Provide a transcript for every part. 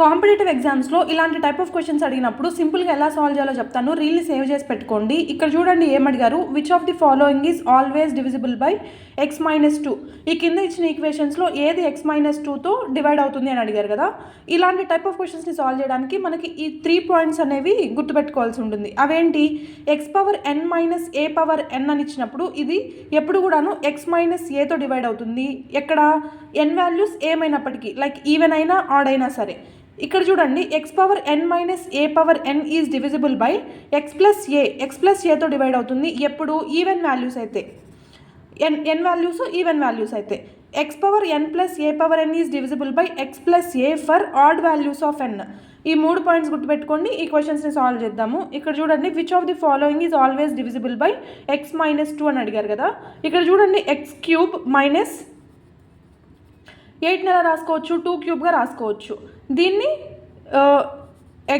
Competitive ఎగ్జామ్స్లో ఇలాంటి type of questions అడిగినప్పుడు సింపుల్గా ఎలా సాల్వ్ చేయాలో చెప్తాను. రీల్ని సేవ్ చేసి పెట్టుకోండి. ఇక్కడ చూడండి ఏమడిగారు, which of the following is always divisible by x-2. ఈ కింద ఇచ్చిన ఈక్వేషన్స్లో ఏది x-2తో డివైడ్ అవుతుంది అని అడిగారు కదా. ఇలాంటి టైప్ ఆఫ్ క్వశ్చన్స్ని సాల్వ్ చేయడానికి మనకి ఈ 3 పాయింట్స్ అనేవి గుర్తుపెట్టుకోవాల్సి ఉంటుంది. అవేంటి, x⁻n-a⁻n అని ఇచ్చినప్పుడు ఇది ఎప్పుడు కూడాను x-aతో డివైడ్ అవుతుంది. ఎక్కడ n వాల్యూస్ ఏమైనప్పటికీ, లైక్ ఈవెన్ అయినా ఆడ్ అయినా సరే. ఇక్కడ చూడండి x⁻n-a⁻n is divisible by x+a తో డివైడ్ అవుతుంది ఎప్పుడు ఈవెన్ వాల్యూస్ అయితే, n వాల్యూస్ ఈవెన్ వాల్యూస్ అయితే. x⁻n+a⁻n is divisible by x+a for odd values of n. ఈ 3 పాయింట్స్ గుర్తుపెట్టుకోండి. ఈ క్వశ్చన్స్ని సాల్వ్ చేద్దాము. ఇక్కడ చూడండి which of the following is always divisible by x-2 అని అడిగారు కదా. ఇక్కడ చూడండి x³ - 8 రాసుకోవచ్చు, 2³ రాసుకోవచ్చు. దీన్ని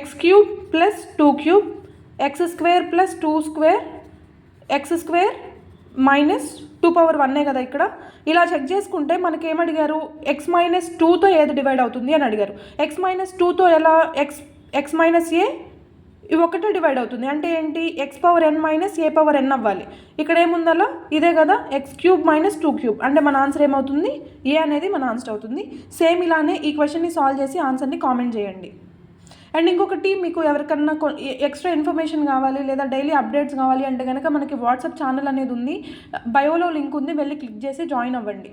x³ + 2³ x² + 2² x² - 2^1 కదా. ఇక్కడ ఇలా చెక్ చేసుకుంటే మనకి ఏమడిగారు, x-2తో ఏది డివైడ్ అవుతుంది అని అడిగారు. x-2తో ఎలా, x-a ఇవి ఒకటే డివైడ్ అవుతుంది అంటే ఏంటి, x⁻n-a⁻n అవ్వాలి. ఇక్కడ ఏముందలా ఇదే కదా, x³ - 2³ అంటే మన ఆన్సర్ ఏమవుతుంది, ఏ అనేది మన ఆన్సర్ అవుతుంది. సేమ్ ఇలానే ఈ క్వశ్చన్ని సాల్వ్ చేసి ఆన్సర్ని కామెంట్ చేయండి. అండ్ ఇంకొకటి, మీకు ఎవరికన్నా ఎక్స్ట్రా ఇన్ఫర్మేషన్ కావాలి లేదా డైలీ అప్డేట్స్ కావాలి అంటే కనుక మనకి వాట్సాప్ ఛానల్ అనేది ఉంది, బయోలో లింక్ ఉంది, వెళ్ళి క్లిక్ చేసి జాయిన్ అవ్వండి.